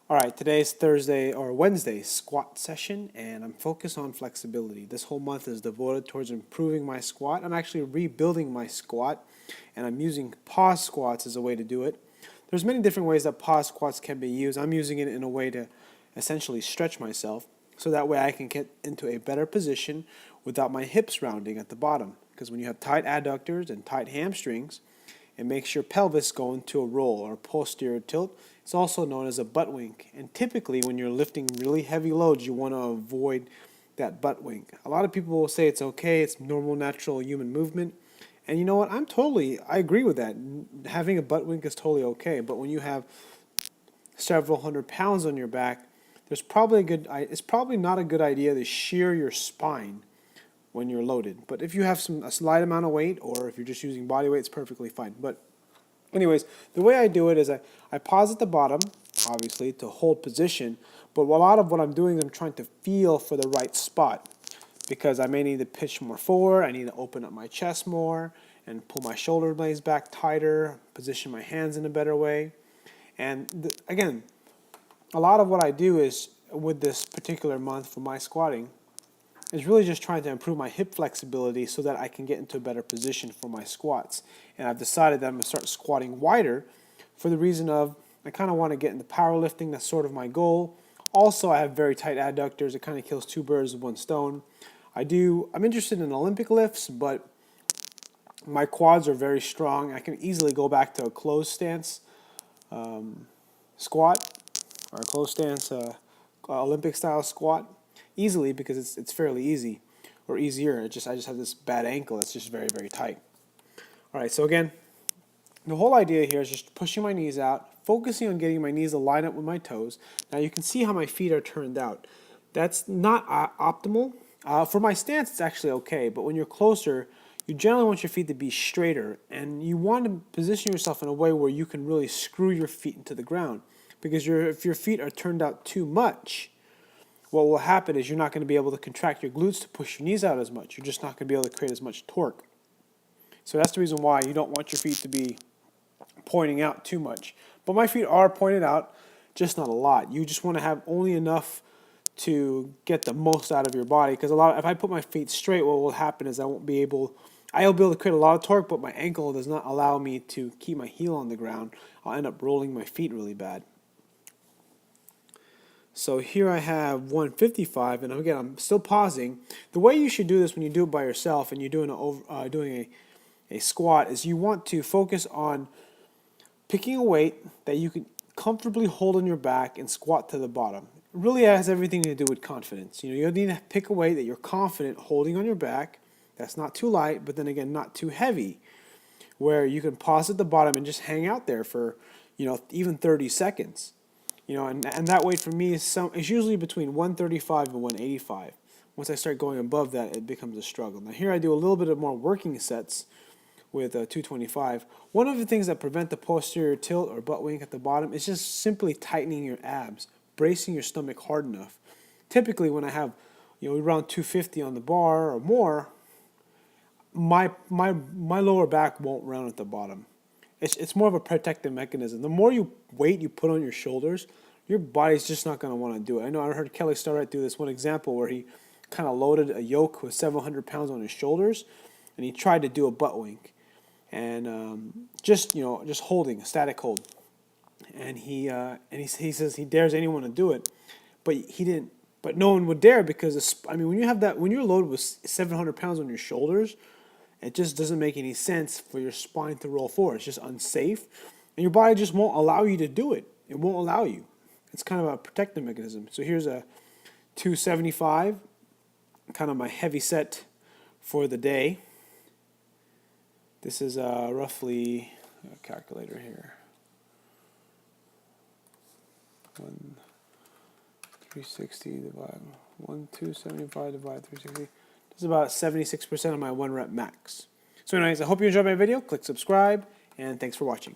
Alright, today's Thursday or Wednesday squat session, and I'm focused on flexibility. This whole month is devoted towards improving my squat. I'm actually rebuilding my squat, and I'm using pause squats as a way to do it. There's many different ways that pause squats can be used. I'm using it in a way to essentially stretch myself, so that way I can get into a better position without my hips rounding at the bottom. Because when you have tight adductors and tight hamstrings, it makes your pelvis go into a roll or posterior tilt. It's also known as a butt wink. And typically when you're lifting really heavy loads, you want to avoid that butt wink. A lot of people will say it's okay, it's normal, natural human movement. And you know what? I agree with that. Having a butt wink is totally okay. But when you have several hundred pounds on your back, it's probably not a good idea to shear your spine when you're loaded. But if you have a slight amount of weight, or if you're just using body weight, it's perfectly fine. But anyways, the way I do it is I pause at the bottom, obviously, to hold position. But a lot of what I'm doing is I'm trying to feel for the right spot, because I may need to pitch more forward, I need to open up my chest more, and pull my shoulder blades back tighter, position my hands in a better way. And again, a lot of what I do is, with this particular month for my squatting, is really just trying to improve my hip flexibility so that I can get into a better position for my squats. And I've decided that I'm going to start squatting wider for the reason of I kind of want to get into powerlifting. That's sort of my goal. Also, I have very tight adductors. It kind of kills two birds with one stone. I'm interested in Olympic lifts, but my quads are very strong. I can easily go back to a closed stance squat, or a closed stance Olympic style squat easily, because it's fairly easy, or easier. I just have this bad ankle. It's just very, very tight. All right, so again, the whole idea here is just pushing my knees out, focusing on getting my knees to line up with my toes. Now you can see how my feet are turned out. That's not optimal. For my stance, it's actually okay, but when you're closer, you generally want your feet to be straighter, and you want to position yourself in a way where you can really screw your feet into the ground. Because if your feet are turned out too much, what will happen is you're not going to be able to contract your glutes to push your knees out as much. You're just not going to be able to create as much torque. So that's the reason why you don't want your feet to be pointing out too much. But my feet are pointed out, just not a lot. You just want to have only enough to get the most out of your body. Because if I put my feet straight, what will happen is I'll be able to create a lot of torque, but my ankle does not allow me to keep my heel on the ground. I'll end up rolling my feet really bad. So here I have 155, and again, I'm still pausing. The way you should do this when you do it by yourself and you're doing a squat is you want to focus on picking a weight that you can comfortably hold on your back and squat to the bottom. It really has everything to do with confidence. You need to pick a weight that you're confident holding on your back, that's not too light, but then again, not too heavy, where you can pause at the bottom and just hang out there for, even 30 seconds. And that weight for me is usually between 135 and 185. Once I start going above that, it becomes a struggle. Now here I do a little bit of more working sets with 225. One of the things that prevent the posterior tilt or butt wink at the bottom is just simply tightening your abs, bracing your stomach hard enough. Typically when I have around 250 on the bar or more, my lower back won't round at the bottom. It's more of a protective mechanism. The more weight you put on your shoulders, your body's just not going to want to do it. I know I heard Kelly Starrett do this one example where he kind of loaded a yoke with several hundred pounds on his shoulders, and he tried to do a butt wink, and just holding a static hold. And he says he dares anyone to do it, but he didn't. But no one would dare, because when you're loaded with 700 pounds on your shoulders, it just doesn't make any sense for your spine to roll forward. It's just unsafe, and your body just won't allow you to do it. It won't allow you. It's kind of a protective mechanism. So here's a 275, kind of my heavy set for the day. This is roughly a calculator here. 360 divided 275 divided 360. This is about 76% of my 1 rep max. So anyways, I hope you enjoyed my video. Click subscribe, and thanks for watching.